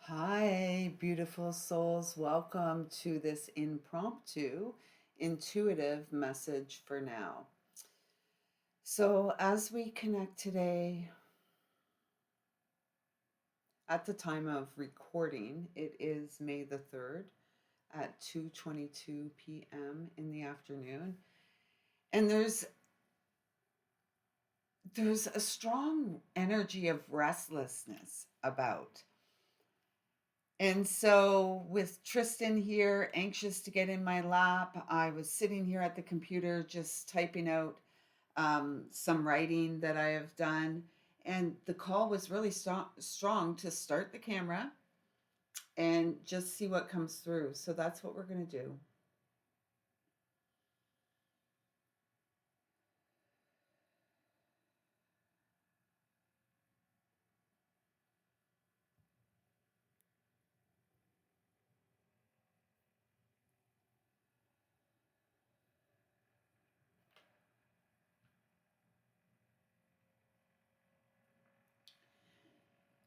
Hi, beautiful souls. Welcome to this impromptu, intuitive message for now. So, as we connect today, at the time of recording, it is May the 3rd at 2:22 p.m. in the afternoon. And there's a strong energy of restlessness about. And so, with Tristan here, anxious to get in my lap, I was sitting here at the computer just typing out some writing that I have done. And the call was really strong to start the camera and just see what comes through. So, that's what we're going to do.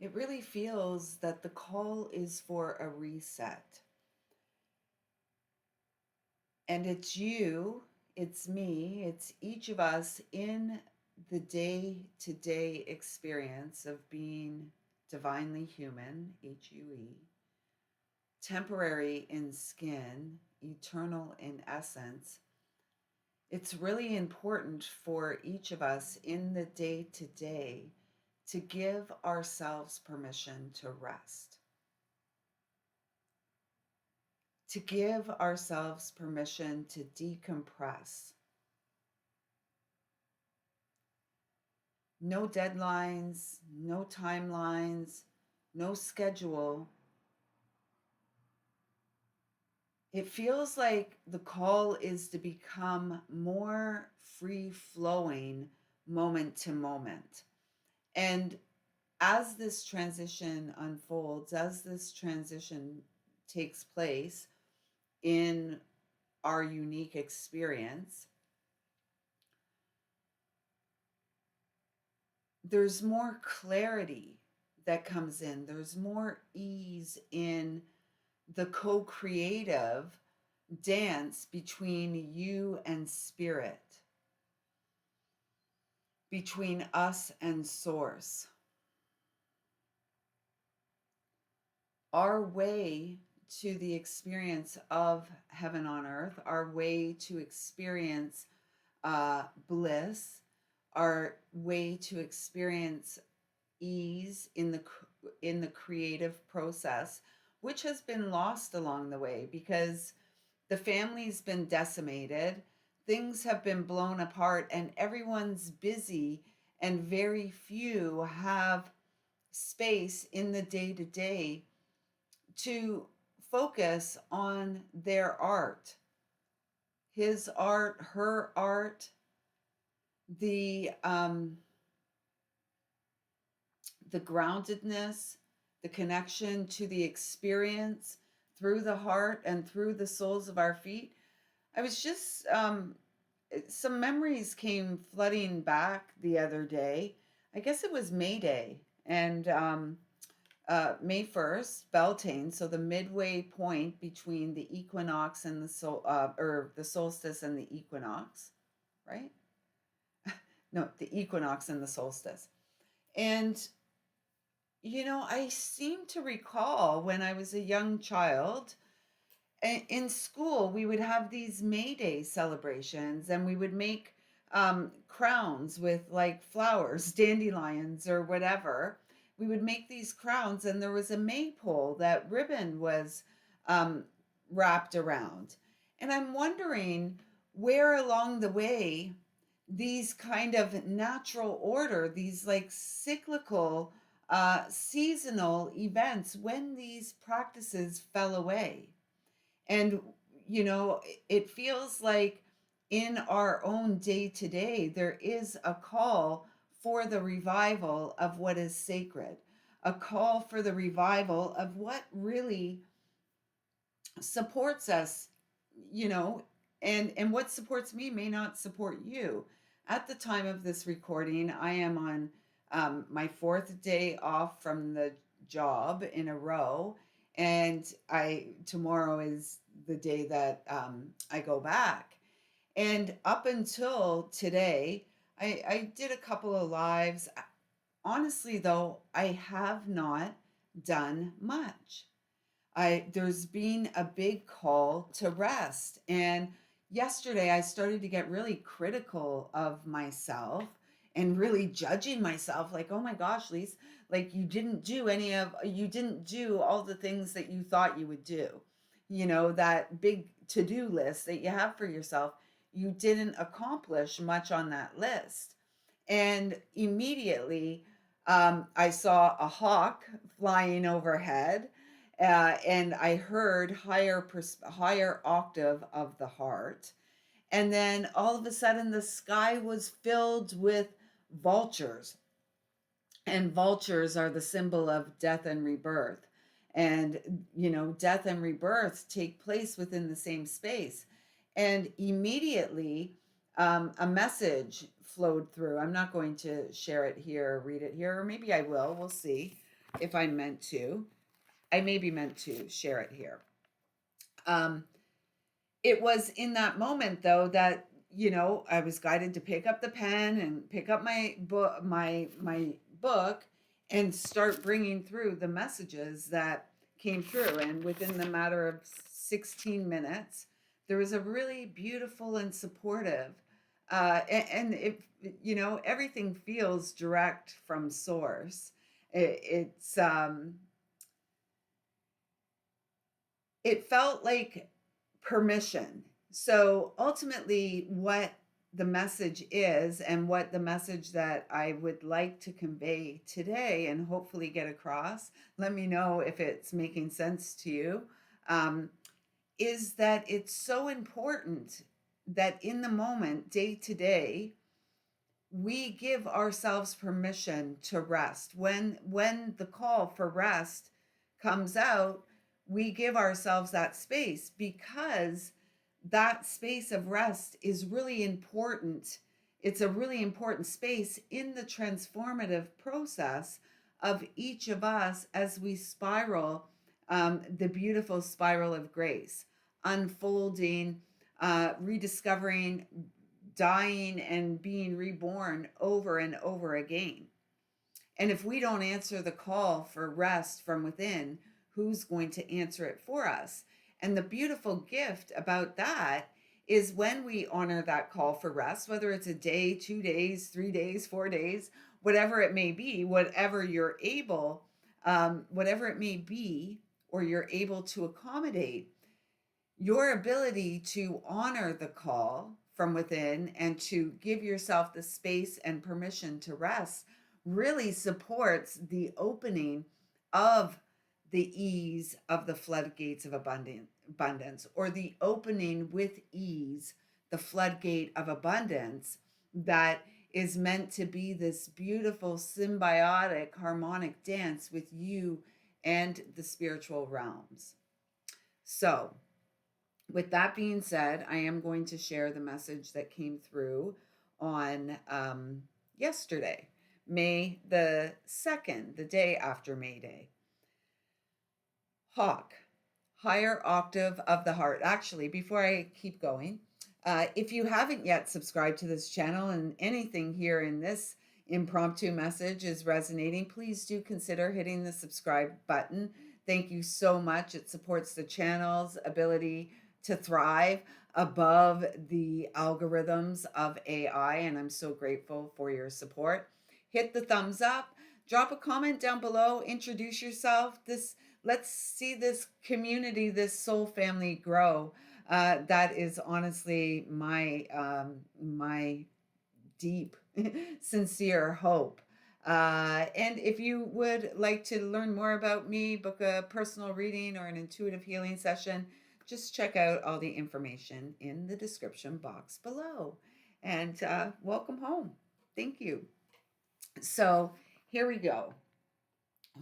It really feels that the call is for a reset. And it's you, it's me, it's each of us in the day to day experience of being divinely human, HUE, temporary in skin, eternal in essence. It's really important for each of us in the day to day to give ourselves permission to rest, to give ourselves permission to decompress. No deadlines, no timelines, no schedule. It feels like the call is to become more free flowing moment to moment. And as this transition unfolds, as this transition takes place in our unique experience, there's more clarity that comes in, there's more ease in the co creative dance between you and spirit, between us and source. Our way to the experience of heaven on earth, our way to experience bliss, our way to experience ease in the creative process, which has been lost along the way because the family's been decimated, things have been blown apart, and everyone's busy, and very few have space in the day to day to focus on their art, his art, her art, the um, the groundedness, the connection to the experience through the heart and through the soles of our feet. I was just some memories came flooding back the other day. I guess it was May Day and May 1st, Beltane, so the midway point between the equinox and or the solstice and the equinox, right? No, the equinox and the solstice. And I seem to recall when I was a young child in school, we would have these May Day celebrations and we would make crowns with like flowers, dandelions, or whatever. We would make these crowns, and there was a maypole that ribbon was um, wrapped around. And I'm wondering where along the way these kind of natural order, these like cyclical, seasonal events, when these practices fell away. And, it feels like in our own day to day, there is a call for the revival of what is sacred, a call for the revival of what really supports us, you know, and what supports me may not support you. At the time of this recording, I am on my fourth day off from the job in a row, and I tomorrow is the day that I go back. And up until today, I did a couple of lives. Honestly, though, I have not done much. There's been a big call to rest. And yesterday I started to get really critical of myself and really judging myself like, oh my gosh, Lise, like you didn't do all the things that you thought you would do. That big to-do list that you have for yourself, you didn't accomplish much on that list. And immediately I saw a hawk flying overhead, and I heard higher octave of the heart. And then all of a sudden, the sky was filled with vultures, and vultures are the symbol of death and rebirth. And death and rebirth take place within the same space. And immediately a message flowed through. I'm not going to share it here or read it here, or maybe I will. We'll see if I'm meant to. I may be meant to share it here. It was in that moment, though, that I was guided to pick up the pen and pick up my book and start bringing through the messages that came through. And within the matter of 16 minutes, there was a really beautiful and supportive, and it, everything feels direct from source. It felt like permission. So ultimately, what the message is, and what the message that I would like to convey today and hopefully get across, let me know if it's making sense to you, is that it's so important that in the moment, day to day, we give ourselves permission to rest. When the call for rest comes out, we give ourselves that space, because that space of rest is really important. It's a really important space in the transformative process of each of us as we spiral, the beautiful spiral of grace, unfolding, rediscovering, dying, and being reborn over and over again. And if we don't answer the call for rest from within, who's going to answer it for us? And the beautiful gift about that is when we honor that call for rest, whether it's a day, 2 days, 3 days, 4 days, whatever it may be, whatever it may be, or you're able to accommodate, your ability to honor the call from within and to give yourself the space and permission to rest really supports the opening of the ease of the floodgates of abundance, or the opening with ease, the floodgate of abundance that is meant to be this beautiful, symbiotic, harmonic dance with you and the spiritual realms. So, with that being said, I am going to share the message that came through on yesterday, May the 2nd, the day after May Day. Hawk, higher octave of the heart. Actually, before I keep going, if you haven't yet subscribed to this channel and anything here in this impromptu message is resonating, please do consider hitting the subscribe button. Thank you so much. It supports the channel's ability to thrive above the algorithms of AI, and I'm so grateful for your support. Hit the thumbs up, drop a comment down below, introduce yourself. Let's see this community, this soul family grow. That is honestly my deep, sincere hope. And if you would like to learn more about me, book a personal reading or an intuitive healing session, just check out all the information in the description box below. And welcome home. Thank you. So here we go.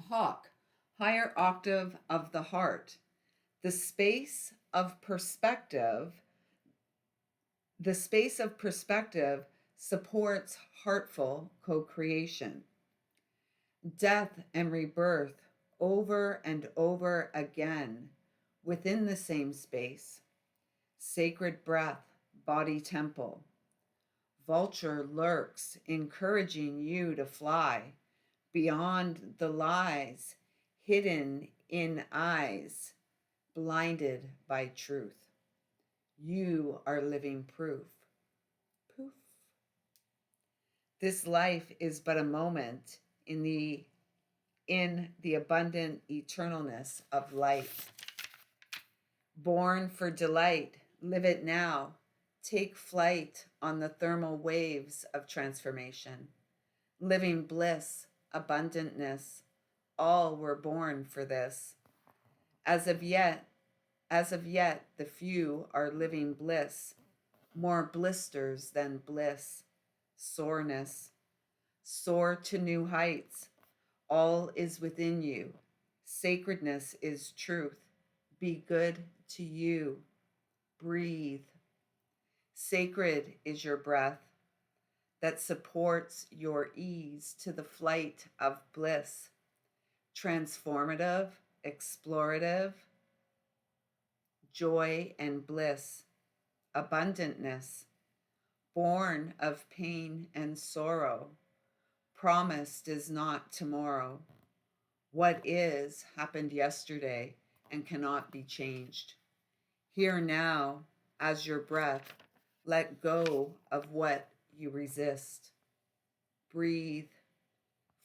Hawk, higher octave of the heart. The space of perspective supports heartful co-creation. Death and rebirth over and over again within the same space. Sacred breath, body temple. Vulture lurks, encouraging you to fly beyond the lies hidden in eyes blinded by truth. You are living proof. Poof. This life is but a moment in the abundant eternalness of light. Born for delight, live it now. Take flight on the thermal waves of transformation. Living bliss, abundantness, all were born for this. As of yet, the few are living bliss, more blisters than bliss, soreness, soar to new heights. All is within you. Sacredness is truth. Be good to you. Breathe. Sacred is your breath that supports your ease to the flight of bliss. Transformative, explorative, joy and bliss, abundantness, born of pain and sorrow. Promised is not tomorrow. What is happened yesterday and cannot be changed. Here now, as your breath, let go of what you resist. Breathe.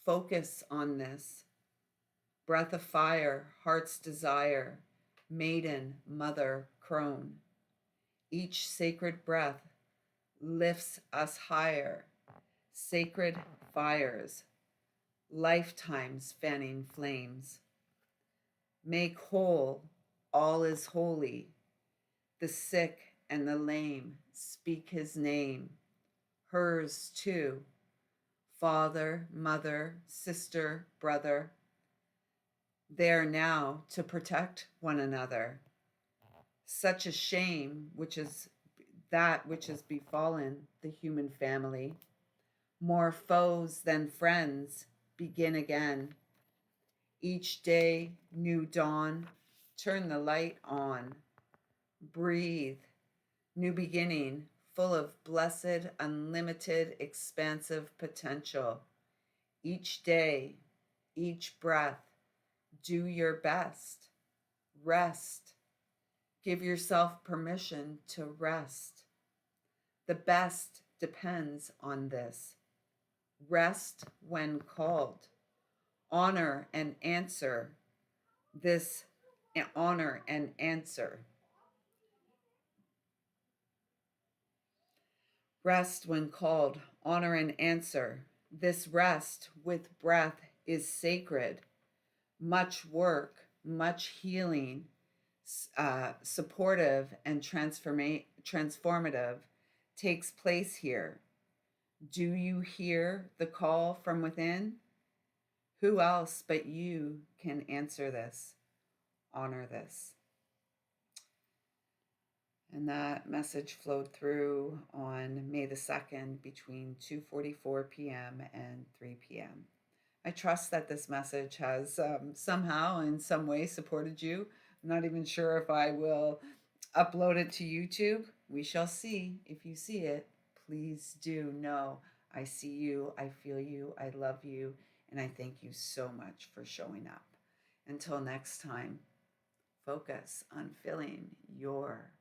Focus on this. Breath of fire, heart's desire, maiden, mother, crone. Each sacred breath lifts us higher. Sacred fires, lifetimes fanning flames. Make whole, all is holy. The sick and the lame speak his name, hers too. Father, mother, sister, brother, there now to protect one another. Such a shame which is that which has befallen the human family. More foes than friends begin again. Each day, new dawn, turn the light on. Breathe, new beginning, full of blessed, unlimited, expansive potential. Each day, each breath, do your best. Rest. Give yourself permission to rest. The best depends on this. Rest when called. Honor and answer. This honor and answer. Rest when called. Honor and answer. This rest with breath is sacred. Much work, much healing, supportive and transformative takes place here. Do you hear the call from within? Who else but you can answer this, honor this? And that message flowed through on May the 2nd between 2:44 p.m. and 3 p.m. I trust that this message has somehow in some way supported you. I'm not even sure if I will upload it to YouTube. We shall see. If you see it, please do know I see you, I feel you, I love you, and I thank you so much for showing up. Until next time, focus on filling your